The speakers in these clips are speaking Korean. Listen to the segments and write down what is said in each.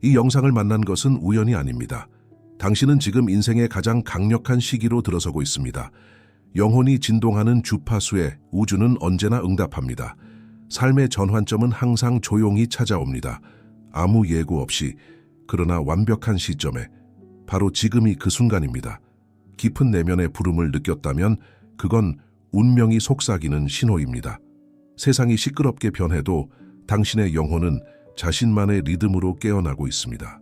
이 영상을 만난 것은 우연이 아닙니다. 당신은 지금 인생의 가장 강력한 시기로 들어서고 있습니다. 영혼이 진동하는 주파수에 우주는 언제나 응답합니다. 삶의 전환점은 항상 조용히 찾아옵니다. 아무 예고 없이, 그러나 완벽한 시점에. 바로 지금이 그 순간입니다. 깊은 내면의 부름을 느꼈다면 그건 운명이 속삭이는 신호입니다. 세상이 시끄럽게 변해도 당신의 영혼은 자신만의 리듬으로 깨어나고 있습니다.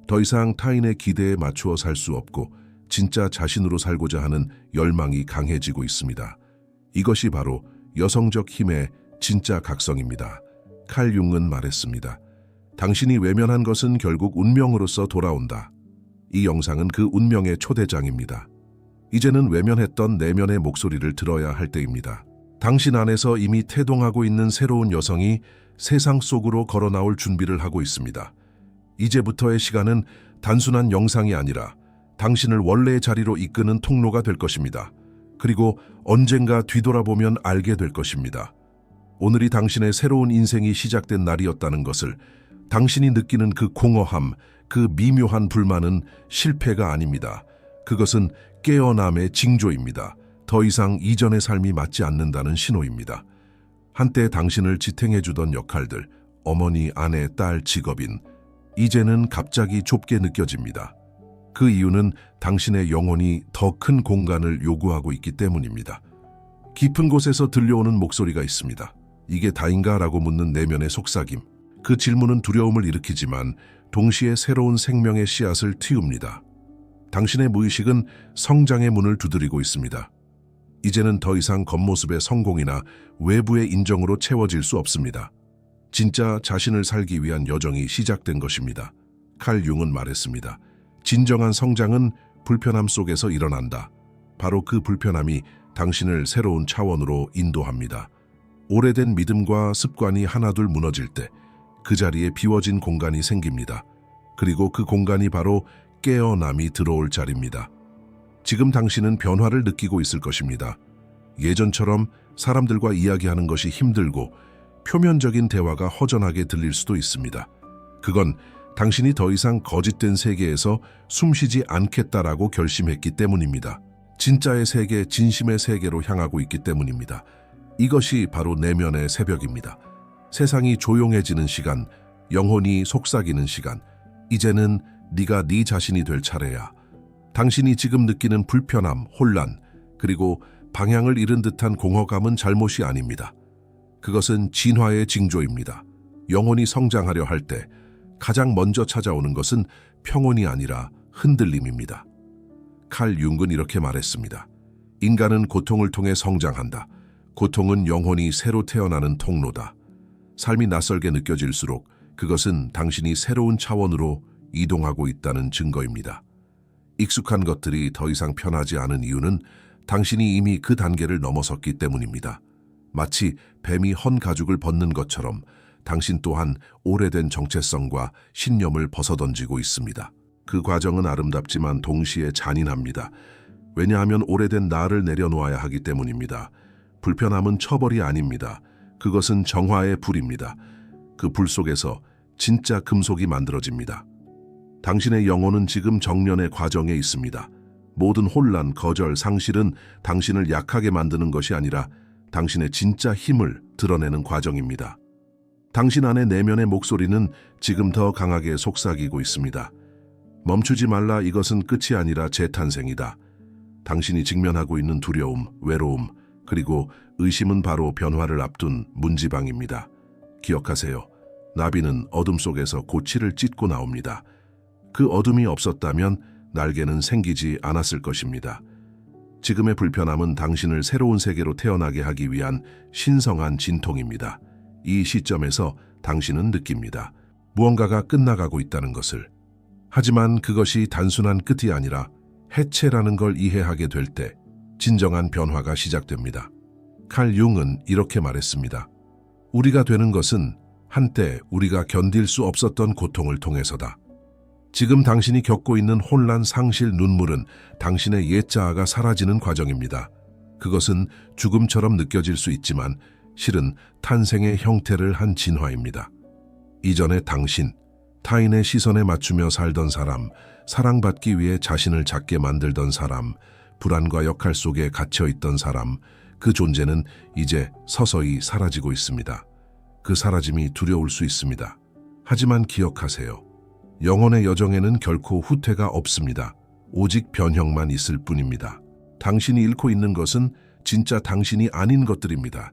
더 이상 타인의 기대에 맞추어 살 수 없고 진짜 자신으로 살고자 하는 열망이 강해지고 있습니다. 이것이 바로 여성적 힘의 진짜 각성입니다. 칼 융은 말했습니다. 당신이 외면한 것은 결국 운명으로서 돌아온다. 이 영상은 그 운명의 초대장입니다. 이제는 외면했던 내면의 목소리를 들어야 할 때입니다. 당신 안에서 이미 태동하고 있는 새로운 여성이 세상 속으로 걸어 나올 준비를 하고 있습니다. 이제부터의 시간은 단순한 영상이 아니라 당신을 원래의 자리로 이끄는 통로가 될 것입니다. 그리고 언젠가 뒤돌아보면 알게 될 것입니다. 오늘이 당신의 새로운 인생이 시작된 날이었다는 것을, 당신이 느끼는 그 공허함, 그 미묘한 불만은 실패가 아닙니다. 그것은 깨어남의 징조입니다. 더 이상 이전의 삶이 맞지 않는다는 신호입니다. 한때 당신을 지탱해주던 역할들, 어머니, 아내, 딸, 직업인, 이제는 갑자기 좁게 느껴집니다. 그 이유는 당신의 영혼이 더 큰 공간을 요구하고 있기 때문입니다. 깊은 곳에서 들려오는 목소리가 있습니다. 이게 다인가? 라고 묻는 내면의 속삭임. 그 질문은 두려움을 일으키지만 동시에 새로운 생명의 씨앗을 틔웁니다. 당신의 무의식은 성장의 문을 두드리고 있습니다. 이제는 더 이상 겉모습의 성공이나 외부의 인정으로 채워질 수 없습니다. 진짜 자신을 살기 위한 여정이 시작된 것입니다. 칼 융은 말했습니다. 진정한 성장은 불편함 속에서 일어난다. 바로 그 불편함이 당신을 새로운 차원으로 인도합니다. 오래된 믿음과 습관이 하나둘 무너질 때 그 자리에 비워진 공간이 생깁니다. 그리고 그 공간이 바로 깨어남이 들어올 자리입니다. 지금 당신은 변화를 느끼고 있을 것입니다. 예전처럼 사람들과 이야기하는 것이 힘들고 표면적인 대화가 허전하게 들릴 수도 있습니다. 그건 당신이 더 이상 거짓된 세계에서 숨쉬지 않겠다라고 결심했기 때문입니다. 진짜의 세계, 진심의 세계로 향하고 있기 때문입니다. 이것이 바로 내면의 새벽입니다. 세상이 조용해지는 시간, 영혼이 속삭이는 시간. 이제는 네가 네 자신이 될 차례야. 당신이 지금 느끼는 불편함, 혼란, 그리고 방향을 잃은 듯한 공허감은 잘못이 아닙니다. 그것은 진화의 징조입니다. 영혼이 성장하려 할 때 가장 먼저 찾아오는 것은 평온이 아니라 흔들림입니다. 칼 융은 이렇게 말했습니다. 인간은 고통을 통해 성장한다. 고통은 영혼이 새로 태어나는 통로다. 삶이 낯설게 느껴질수록 그것은 당신이 새로운 차원으로 이동하고 있다는 증거입니다. 익숙한 것들이 더 이상 편하지 않은 이유는 당신이 이미 그 단계를 넘어섰기 때문입니다. 마치 뱀이 헌 가죽을 벗는 것처럼 당신 또한 오래된 정체성과 신념을 벗어던지고 있습니다. 그 과정은 아름답지만 동시에 잔인합니다. 왜냐하면 오래된 나를 내려놓아야 하기 때문입니다. 불편함은 처벌이 아닙니다. 그것은 정화의 불입니다. 그 불 속에서 진짜 금속이 만들어집니다. 당신의 영혼은 지금 정련의 과정에 있습니다. 모든 혼란, 거절, 상실은 당신을 약하게 만드는 것이 아니라 당신의 진짜 힘을 드러내는 과정입니다. 당신 안의 내면의 목소리는 지금 더 강하게 속삭이고 있습니다. 멈추지 말라, 이것은 끝이 아니라 재탄생이다. 당신이 직면하고 있는 두려움, 외로움, 그리고 의심은 바로 변화를 앞둔 문지방입니다. 기억하세요. 나비는 어둠 속에서 고치를 찢고 나옵니다. 그 어둠이 없었다면 날개는 생기지 않았을 것입니다. 지금의 불편함은 당신을 새로운 세계로 태어나게 하기 위한 신성한 진통입니다. 이 시점에서 당신은 느낍니다. 무언가가 끝나가고 있다는 것을. 하지만 그것이 단순한 끝이 아니라 해체라는 걸 이해하게 될 때 진정한 변화가 시작됩니다. 칼 융은 이렇게 말했습니다. 우리가 되는 것은 한때 우리가 견딜 수 없었던 고통을 통해서다. 지금 당신이 겪고 있는 혼란, 상실, 눈물은 당신의 옛 자아가 사라지는 과정입니다. 그것은 죽음처럼 느껴질 수 있지만 실은 탄생의 형태를 한 진화입니다. 이전의 당신, 타인의 시선에 맞추며 살던 사람, 사랑받기 위해 자신을 작게 만들던 사람, 불안과 역할 속에 갇혀 있던 사람, 그 존재는 이제 서서히 사라지고 있습니다. 그 사라짐이 두려울 수 있습니다. 하지만 기억하세요. 영혼의 여정에는 결코 후퇴가 없습니다. 오직 변형만 있을 뿐입니다. 당신이 잃고 있는 것은 진짜 당신이 아닌 것들입니다.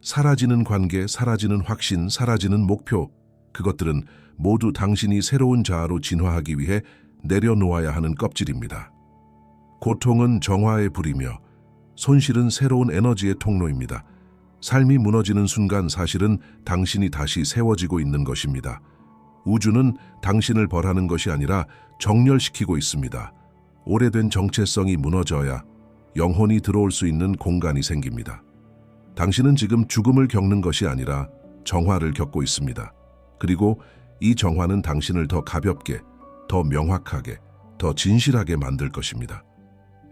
사라지는 관계, 사라지는 확신, 사라지는 목표, 그것들은 모두 당신이 새로운 자아로 진화하기 위해 내려놓아야 하는 껍질입니다. 고통은 정화의 불이며 손실은 새로운 에너지의 통로입니다. 삶이 무너지는 순간 사실은 당신이 다시 세워지고 있는 것입니다. 우주는 당신을 벌하는 것이 아니라 정렬시키고 있습니다. 오래된 정체성이 무너져야 영혼이 들어올 수 있는 공간이 생깁니다. 당신은 지금 죽음을 겪는 것이 아니라 정화를 겪고 있습니다. 그리고 이 정화는 당신을 더 가볍게, 더 명확하게, 더 진실하게 만들 것입니다.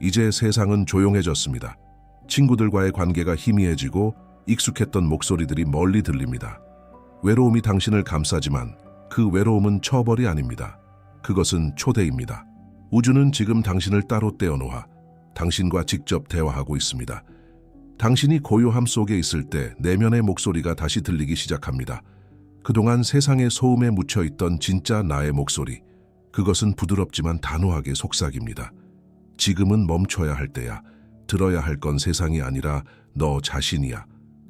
이제 세상은 조용해졌습니다. 친구들과의 관계가 희미해지고 익숙했던 목소리들이 멀리 들립니다. 외로움이 당신을 감싸지만 그 외로움은 처벌이 아닙니다. 그것은 초대입니다. 우주는 지금 당신을 따로 떼어놓아 당신과 직접 대화하고 있습니다. 당신이 고요함 속에 있을 때 내면의 목소리가 다시 들리기 시작합니다. 그동안 세상의 소음에 묻혀있던 진짜 나의 목소리, 그것은 부드럽지만 단호하게 속삭입니다. 지금은 멈춰야 할 때야. 들어야 할 건 세상이 아니라 너 자신이야.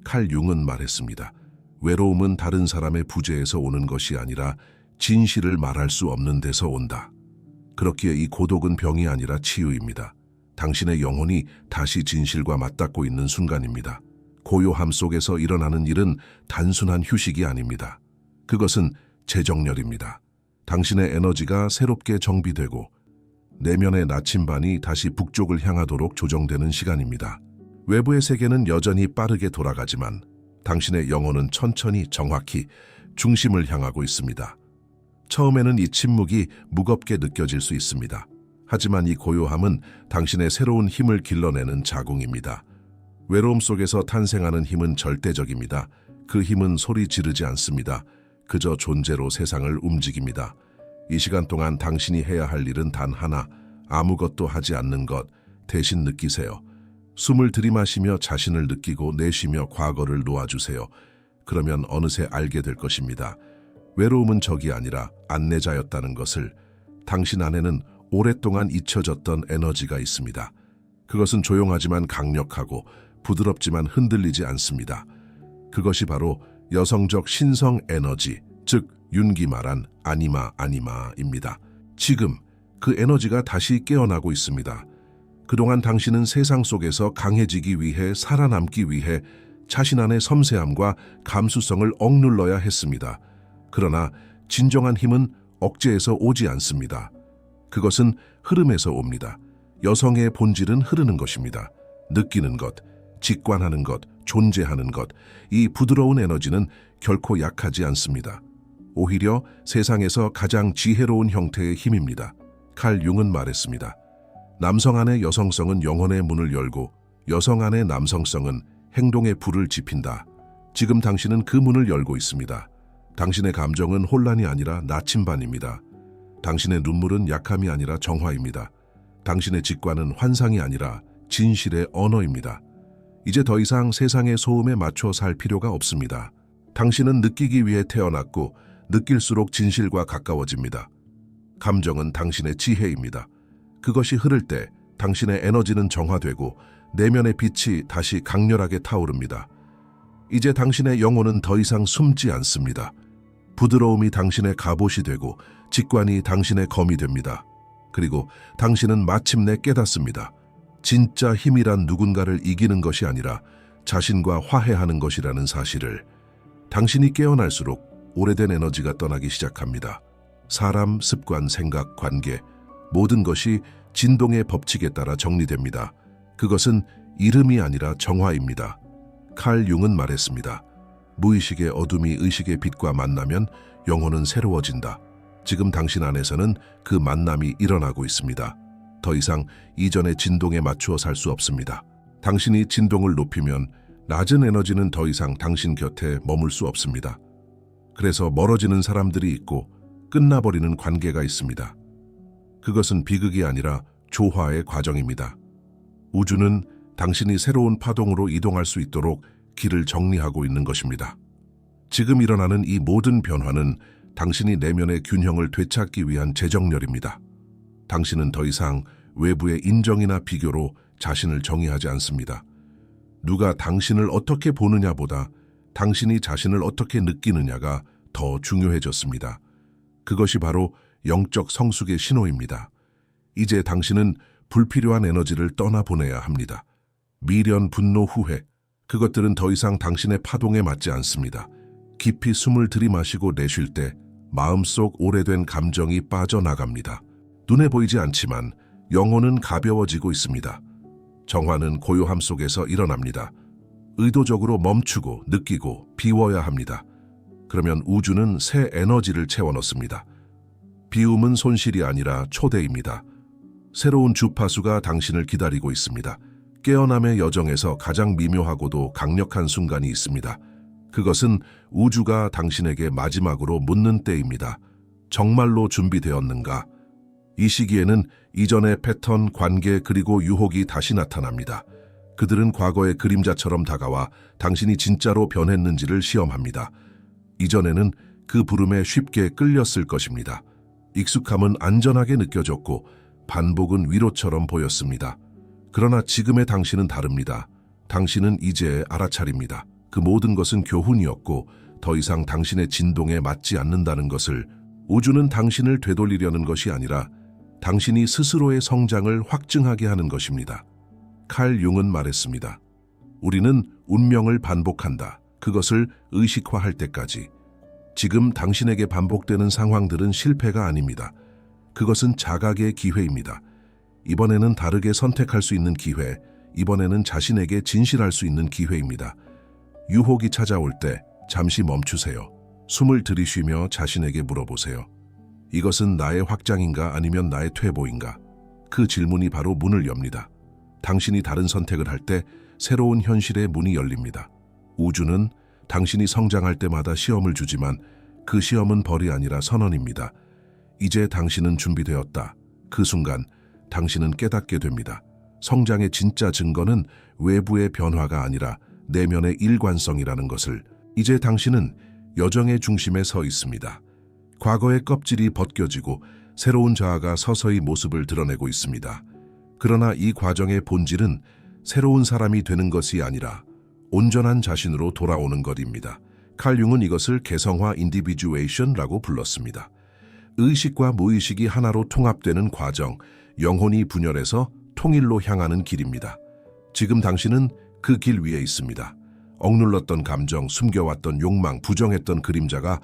칼 융은 말했습니다. 외로움은 다른 사람의 부재에서 오는 것이 아니라 진실을 말할 수 없는 데서 온다. 그렇기에 이 고독은 병이 아니라 치유입니다. 당신의 영혼이 다시 진실과 맞닿고 있는 순간입니다. 고요함 속에서 일어나는 일은 단순한 휴식이 아닙니다. 그것은 재정렬입니다. 당신의 에너지가 새롭게 정비되고 내면의 나침반이 다시 북쪽을 향하도록 조정되는 시간입니다. 외부의 세계는 여전히 빠르게 돌아가지만 당신의 영혼은 천천히 정확히 중심을 향하고 있습니다. 처음에는 이 침묵이 무겁게 느껴질 수 있습니다. 하지만 이 고요함은 당신의 새로운 힘을 길러내는 자궁입니다. 외로움 속에서 탄생하는 힘은 절대적입니다. 그 힘은 소리 지르지 않습니다. 그저 존재로 세상을 움직입니다. 이 시간 동안 당신이 해야 할 일은 단 하나, 아무것도 하지 않는 것, 대신 느끼세요. 숨을 들이마시며 자신을 느끼고 내쉬며 과거를 놓아주세요. 그러면 어느새 알게 될 것입니다. 외로움은 적이 아니라 안내자였다는 것을. 당신 안에는 오랫동안 잊혀졌던 에너지가 있습니다. 그것은 조용하지만 강력하고 부드럽지만 흔들리지 않습니다. 그것이 바로 여성적 신성 에너지, 즉 윤기 말한 아니마입니다. 지금 그 에너지가 다시 깨어나고 있습니다. 그동안 당신은 세상 속에서 강해지기 위해, 살아남기 위해 자신 안의 섬세함과 감수성을 억눌러야 했습니다. 그러나 진정한 힘은 억제에서 오지 않습니다. 그것은 흐름에서 옵니다. 여성의 본질은 흐르는 것입니다. 느끼는 것, 직관하는 것, 존재하는 것, 이 부드러운 에너지는 결코 약하지 않습니다. 오히려 세상에서 가장 지혜로운 형태의 힘입니다. 칼 융은 말했습니다. 남성 안의 여성성은 영혼의 문을 열고 여성 안의 남성성은 행동의 불을 지핀다. 지금 당신은 그 문을 열고 있습니다. 당신의 감정은 혼란이 아니라 나침반입니다. 당신의 눈물은 약함이 아니라 정화입니다. 당신의 직관은 환상이 아니라 진실의 언어입니다. 이제 더 이상 세상의 소음에 맞춰 살 필요가 없습니다. 당신은 느끼기 위해 태어났고 느낄수록 진실과 가까워집니다. 감정은 당신의 지혜입니다. 그것이 흐를 때 당신의 에너지는 정화되고 내면의 빛이 다시 강렬하게 타오릅니다. 이제 당신의 영혼은 더 이상 숨지 않습니다. 부드러움이 당신의 갑옷이 되고 직관이 당신의 검이 됩니다. 그리고 당신은 마침내 깨닫습니다. 진짜 힘이란 누군가를 이기는 것이 아니라 자신과 화해하는 것이라는 사실을. 당신이 깨어날수록 오래된 에너지가 떠나기 시작합니다. 사람, 습관, 생각, 관계, 모든 것이 진동의 법칙에 따라 정리됩니다. 그것은 이름이 아니라 정화입니다. 칼 융은 말했습니다. 무의식의 어둠이 의식의 빛과 만나면 영혼은 새로워진다. 지금 당신 안에서는 그 만남이 일어나고 있습니다. 더 이상 이전의 진동에 맞추어 살 수 없습니다. 당신이 진동을 높이면 낮은 에너지는 더 이상 당신 곁에 머물 수 없습니다. 그래서 멀어지는 사람들이 있고 끝나버리는 관계가 있습니다. 그것은 비극이 아니라 조화의 과정입니다. 우주는 당신이 새로운 파동으로 이동할 수 있도록 길을 정리하고 있는 것입니다. 지금 일어나는 이 모든 변화는 당신이 내면의 균형을 되찾기 위한 재정렬입니다. 당신은 더 이상 외부의 인정이나 비교로 자신을 정의하지 않습니다. 누가 당신을 어떻게 보느냐보다 당신이 자신을 어떻게 느끼느냐가 더 중요해졌습니다. 그것이 바로 영적 성숙의 신호입니다. 이제 당신은 불필요한 에너지를 떠나보내야 합니다. 미련, 분노, 후회, 그것들은 더 이상 당신의 파동에 맞지 않습니다. 깊이 숨을 들이마시고 내쉴 때 마음속 오래된 감정이 빠져나갑니다. 눈에 보이지 않지만 영혼은 가벼워지고 있습니다. 정화는 고요함 속에서 일어납니다. 의도적으로 멈추고 느끼고 비워야 합니다. 그러면 우주는 새 에너지를 채워넣습니다. 비움은 손실이 아니라 초대입니다. 새로운 주파수가 당신을 기다리고 있습니다. 깨어남의 여정에서 가장 미묘하고도 강력한 순간이 있습니다. 그것은 우주가 당신에게 마지막으로 묻는 때입니다. 정말로 준비되었는가? 이 시기에는 이전의 패턴, 관계 그리고 유혹이 다시 나타납니다. 그들은 과거의 그림자처럼 다가와 당신이 진짜로 변했는지를 시험합니다. 이전에는 그 부름에 쉽게 끌렸을 것입니다. 익숙함은 안전하게 느껴졌고 반복은 위로처럼 보였습니다. 그러나 지금의 당신은 다릅니다. 당신은 이제 알아차립니다. 그 모든 것은 교훈이었고 더 이상 당신의 진동에 맞지 않는다는 것을. 우주는 당신을 되돌리려는 것이 아니라 당신이 스스로의 성장을 확증하게 하는 것입니다. 칼 융은 말했습니다. 우리는 운명을 반복한다. 그것을 의식화할 때까지. 지금 당신에게 반복되는 상황들은 실패가 아닙니다. 그것은 자각의 기회입니다. 이번에는 다르게 선택할 수 있는 기회, 이번에는 자신에게 진실할 수 있는 기회입니다. 유혹이 찾아올 때 잠시 멈추세요. 숨을 들이쉬며 자신에게 물어보세요. 이것은 나의 확장인가 아니면 나의 퇴보인가? 그 질문이 바로 문을 엽니다. 당신이 다른 선택을 할 때 새로운 현실의 문이 열립니다. 우주는 당신이 성장할 때마다 시험을 주지만 그 시험은 벌이 아니라 선언입니다. 이제 당신은 준비되었다. 그 순간 당신은 깨닫게 됩니다. 성장의 진짜 증거는 외부의 변화가 아니라 내면의 일관성이라는 것을. 이제 당신은 여정의 중심에 서 있습니다. 과거의 껍질이 벗겨지고 새로운 자아가 서서히 모습을 드러내고 있습니다. 그러나 이 과정의 본질은 새로운 사람이 되는 것이 아니라 온전한 자신으로 돌아오는 것입니다. 칼 융은 이것을 개성화 인디비주에이션라고 불렀습니다. 의식과 무의식이 하나로 통합되는 과정, 영혼이 분열해서 통일로 향하는 길입니다. 지금 당신은 그 길 위에 있습니다. 억눌렀던 감정, 숨겨왔던 욕망, 부정했던 그림자가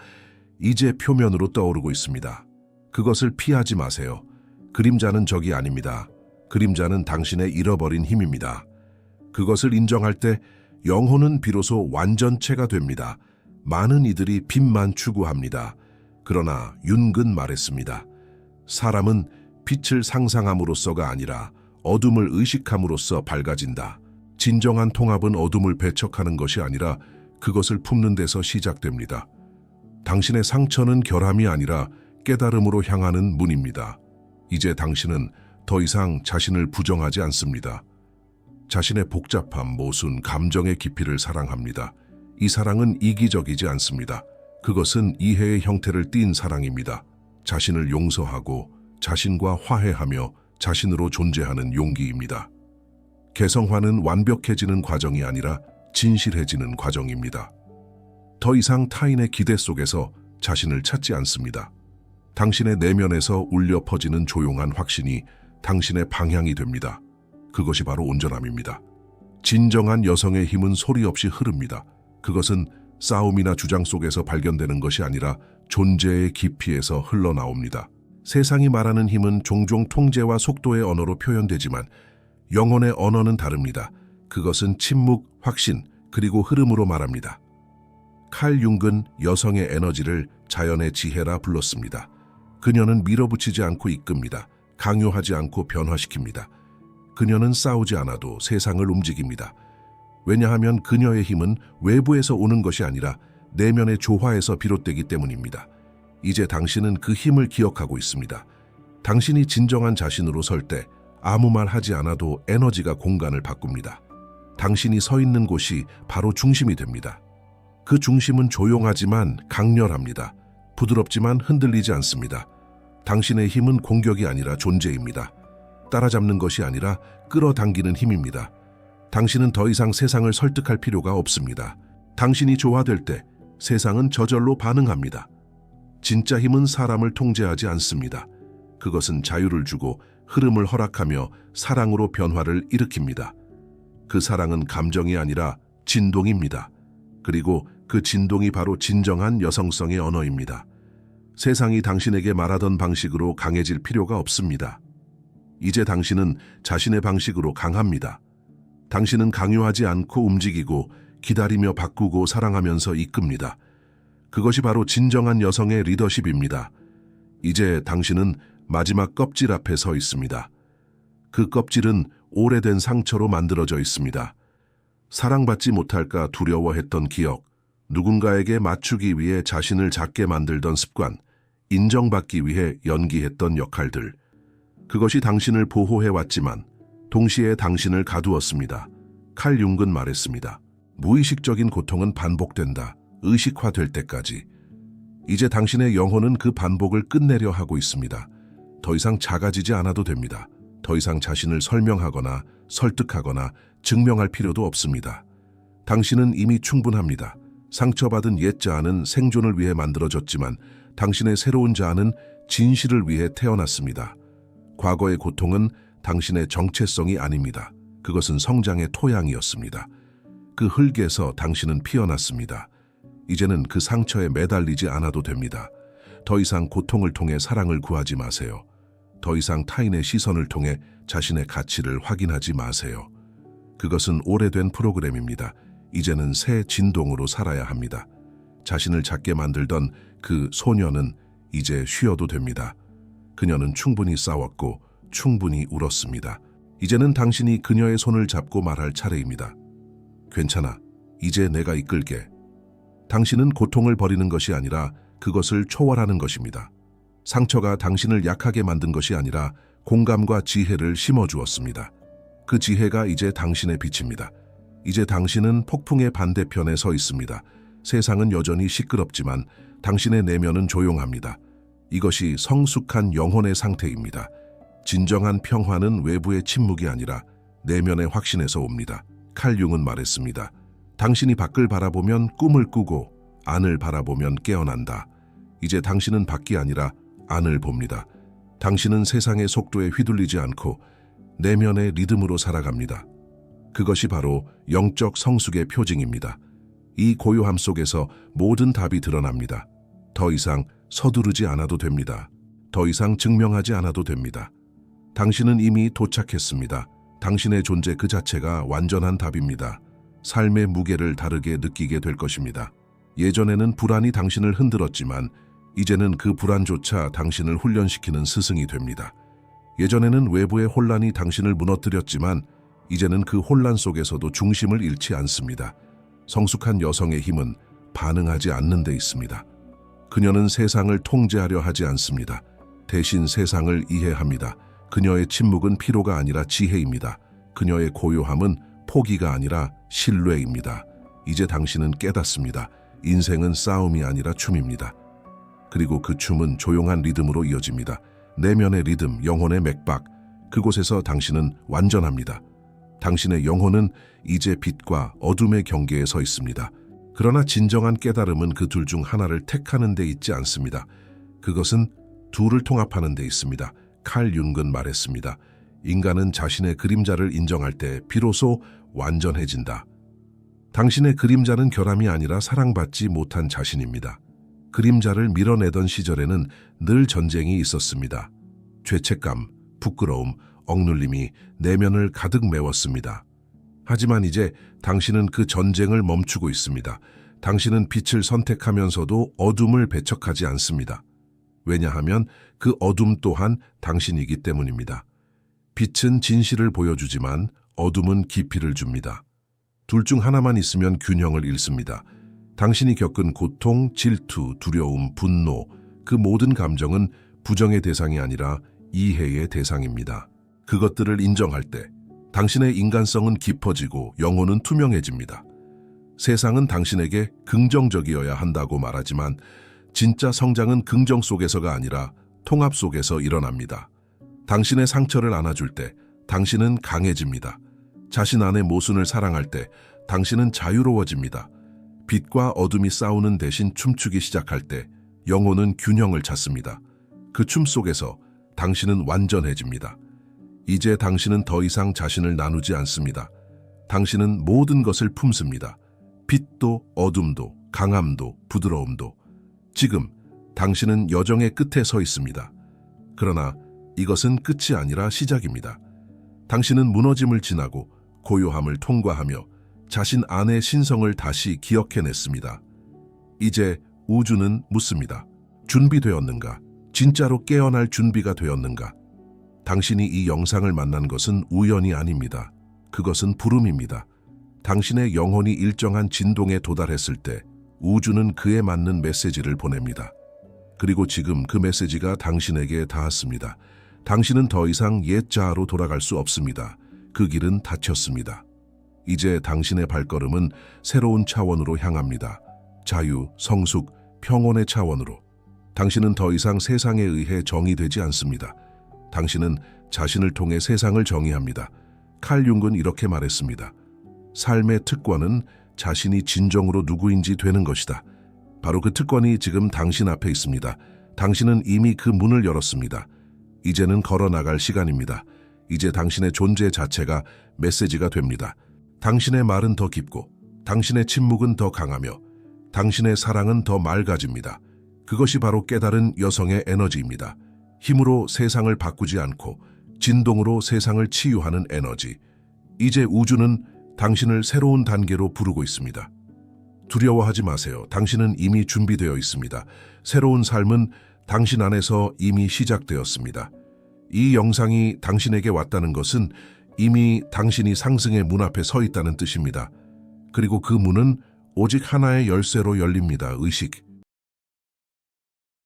이제 표면으로 떠오르고 있습니다. 그것을 피하지 마세요. 그림자는 적이 아닙니다. 그림자는 당신의 잃어버린 힘입니다. 그것을 인정할 때 영혼은 비로소 완전체가 됩니다. 많은 이들이 빛만 추구합니다. 그러나 윤근 말했습니다. 사람은 빛을 상상함으로써가 아니라 어둠을 의식함으로써 밝아진다. 진정한 통합은 어둠을 배척하는 것이 아니라 그것을 품는 데서 시작됩니다. 당신의 상처는 결함이 아니라 깨달음으로 향하는 문입니다. 이제 당신은 더 이상 자신을 부정하지 않습니다. 자신의 복잡함, 모순, 감정의 깊이를 사랑합니다. 이 사랑은 이기적이지 않습니다. 그것은 이해의 형태를 띈 사랑입니다. 자신을 용서하고 자신과 화해하며 자신으로 존재하는 용기입니다. 개성화는 완벽해지는 과정이 아니라 진실해지는 과정입니다. 더 이상 타인의 기대 속에서 자신을 찾지 않습니다. 당신의 내면에서 울려 퍼지는 조용한 확신이 당신의 방향이 됩니다. 그것이 바로 온전함입니다. 진정한 여성의 힘은 소리 없이 흐릅니다. 그것은 싸움이나 주장 속에서 발견되는 것이 아니라 존재의 깊이에서 흘러나옵니다. 세상이 말하는 힘은 종종 통제와 속도의 언어로 표현되지만 영혼의 언어는 다릅니다. 그것은 침묵, 확신, 그리고 흐름으로 말합니다. 칼 융은 여성의 에너지를 자연의 지혜라 불렀습니다. 그녀는 밀어붙이지 않고 이끕니다. 강요하지 않고 변화시킵니다. 그녀는 싸우지 않아도 세상을 움직입니다. 왜냐하면 그녀의 힘은 외부에서 오는 것이 아니라 내면의 조화에서 비롯되기 때문입니다. 이제 당신은 그 힘을 기억하고 있습니다. 당신이 진정한 자신으로 설 때 아무 말 하지 않아도 에너지가 공간을 바꿉니다. 당신이 서 있는 곳이 바로 중심이 됩니다. 그 중심은 조용하지만 강렬합니다. 부드럽지만 흔들리지 않습니다. 당신의 힘은 공격이 아니라 존재입니다. 따라잡는 것이 아니라 끌어당기는 힘입니다. 당신은 더 이상 세상을 설득할 필요가 없습니다. 당신이 조화될 때 세상은 저절로 반응합니다. 진짜 힘은 사람을 통제하지 않습니다. 그것은 자유를 주고 흐름을 허락하며 사랑으로 변화를 일으킵니다. 그 사랑은 감정이 아니라 진동입니다. 그리고 그 진동이 바로 진정한 여성성의 언어입니다. 세상이 당신에게 말하던 방식으로 강해질 필요가 없습니다. 이제 당신은 자신의 방식으로 강합니다. 당신은 강요하지 않고 움직이고 기다리며 바꾸고 사랑하면서 이끕니다. 그것이 바로 진정한 여성의 리더십입니다. 이제 당신은 마지막 껍질 앞에 서 있습니다. 그 껍질은 오래된 상처로 만들어져 있습니다. 사랑받지 못할까 두려워했던 기억, 누군가에게 맞추기 위해 자신을 작게 만들던 습관, 인정받기 위해 연기했던 역할들. 그것이 당신을 보호해왔지만 동시에 당신을 가두었습니다. 칼 융은 말했습니다. 무의식적인 고통은 반복된다. 의식화될 때까지. 이제 당신의 영혼은 그 반복을 끝내려 하고 있습니다. 더 이상 작아지지 않아도 됩니다. 더 이상 자신을 설명하거나 설득하거나 증명할 필요도 없습니다. 당신은 이미 충분합니다. 상처받은 옛 자아는 생존을 위해 만들어졌지만 당신의 새로운 자아는 진실을 위해 태어났습니다. 과거의 고통은 당신의 정체성이 아닙니다. 그것은 성장의 토양이었습니다. 그 흙에서 당신은 피어났습니다. 이제는 그 상처에 매달리지 않아도 됩니다. 더 이상 고통을 통해 사랑을 구하지 마세요. 더 이상 타인의 시선을 통해 자신의 가치를 확인하지 마세요. 그것은 오래된 프로그램입니다. 이제는 새 진동으로 살아야 합니다. 자신을 작게 만들던 그 소녀는 이제 쉬어도 됩니다. 그녀는 충분히 싸웠고 충분히 울었습니다. 이제는 당신이 그녀의 손을 잡고 말할 차례입니다. 괜찮아. 이제 내가 이끌게. 당신은 고통을 버리는 것이 아니라 그것을 초월하는 것입니다. 상처가 당신을 약하게 만든 것이 아니라 공감과 지혜를 심어주었습니다. 그 지혜가 이제 당신의 빛입니다. 이제 당신은 폭풍의 반대편에 서 있습니다. 세상은 여전히 시끄럽지만 당신의 내면은 조용합니다. 이것이 성숙한 영혼의 상태입니다. 진정한 평화는 외부의 침묵이 아니라 내면의 확신에서 옵니다. 칼 융은 말했습니다. 당신이 밖을 바라보면 꿈을 꾸고 안을 바라보면 깨어난다. 이제 당신은 밖이 아니라 안을 봅니다. 당신은 세상의 속도에 휘둘리지 않고 내면의 리듬으로 살아갑니다. 그것이 바로 영적 성숙의 표징입니다. 이 고요함 속에서 모든 답이 드러납니다. 더 이상 서두르지 않아도 됩니다. 더 이상 증명하지 않아도 됩니다. 당신은 이미 도착했습니다. 당신의 존재 그 자체가 완전한 답입니다. 삶의 무게를 다르게 느끼게 될 것입니다. 예전에는 불안이 당신을 흔들었지만 이제는 그 불안조차 당신을 훈련시키는 스승이 됩니다. 예전에는 외부의 혼란이 당신을 무너뜨렸지만 이제는 그 혼란 속에서도 중심을 잃지 않습니다. 성숙한 여성의 힘은 반응하지 않는 데 있습니다. 그녀는 세상을 통제하려 하지 않습니다. 대신 세상을 이해합니다. 그녀의 침묵은 피로가 아니라 지혜입니다. 그녀의 고요함은 포기가 아니라 신뢰입니다. 이제 당신은 깨닫습니다. 인생은 싸움이 아니라 춤입니다. 그리고 그 춤은 조용한 리듬으로 이어집니다. 내면의 리듬, 영혼의 맥박, 그곳에서 당신은 완전합니다. 당신의 영혼은 이제 빛과 어둠의 경계에 서 있습니다. 그러나 진정한 깨달음은 그 둘 중 하나를 택하는 데 있지 않습니다. 그것은 둘을 통합하는 데 있습니다. 칼 융은 말했습니다. 인간은 자신의 그림자를 인정할 때 비로소 완전해진다. 당신의 그림자는 결함이 아니라 사랑받지 못한 자신입니다. 그림자를 밀어내던 시절에는 늘 전쟁이 있었습니다. 죄책감, 부끄러움, 억눌림이 내면을 가득 메웠습니다. 하지만 이제 당신은 그 전쟁을 멈추고 있습니다. 당신은 빛을 선택하면서도 어둠을 배척하지 않습니다. 왜냐하면 그 어둠 또한 당신이기 때문입니다. 빛은 진실을 보여주지만 어둠은 깊이를 줍니다. 둘 중 하나만 있으면 균형을 잃습니다. 당신이 겪은 고통, 질투, 두려움, 분노, 그 모든 감정은 부정의 대상이 아니라 이해의 대상입니다. 그것들을 인정할 때 당신의 인간성은 깊어지고 영혼은 투명해집니다. 세상은 당신에게 긍정적이어야 한다고 말하지만 진짜 성장은 긍정 속에서가 아니라 통합 속에서 일어납니다. 당신의 상처를 안아줄 때 당신은 강해집니다. 자신 안의 모순을 사랑할 때 당신은 자유로워집니다. 빛과 어둠이 싸우는 대신 춤추기 시작할 때 영혼은 균형을 찾습니다. 그 춤 속에서 당신은 완전해집니다. 이제 당신은 더 이상 자신을 나누지 않습니다. 당신은 모든 것을 품습니다. 빛도 어둠도 강함도 부드러움도. 지금 당신은 여정의 끝에 서 있습니다. 그러나 이것은 끝이 아니라 시작입니다. 당신은 무너짐을 지나고 고요함을 통과하며 자신 안의 신성을 다시 기억해냈습니다. 이제 우주는 묻습니다. 준비되었는가? 진짜로 깨어날 준비가 되었는가? 당신이 이 영상을 만난 것은 우연이 아닙니다. 그것은 부름입니다. 당신의 영혼이 일정한 진동에 도달했을 때 우주는 그에 맞는 메시지를 보냅니다. 그리고 지금 그 메시지가 당신에게 닿았습니다. 당신은 더 이상 옛 자아로 돌아갈 수 없습니다. 그 길은 닫혔습니다. 이제 당신의 발걸음은 새로운 차원으로 향합니다. 자유, 성숙, 평온의 차원으로. 당신은 더 이상 세상에 의해 정의되지 않습니다. 당신은 자신을 통해 세상을 정의합니다. 칼 융은 이렇게 말했습니다. 삶의 특권은 자신이 진정으로 누구인지 되는 것이다. 바로 그 특권이 지금 당신 앞에 있습니다. 당신은 이미 그 문을 열었습니다. 이제는 걸어나갈 시간입니다. 이제 당신의 존재 자체가 메시지가 됩니다. 당신의 말은 더 깊고 당신의 침묵은 더 강하며 당신의 사랑은 더 맑아집니다. 그것이 바로 깨달은 여성의 에너지입니다. 힘으로 세상을 바꾸지 않고 진동으로 세상을 치유하는 에너지. 이제 우주는 당신을 새로운 단계로 부르고 있습니다. 두려워하지 마세요. 당신은 이미 준비되어 있습니다. 새로운 삶은 당신 안에서 이미 시작되었습니다. 이 영상이 당신에게 왔다는 것은 이미 당신이 상승의 문 앞에 서 있다는 뜻입니다. 그리고 그 문은 오직 하나의 열쇠로 열립니다. 의식.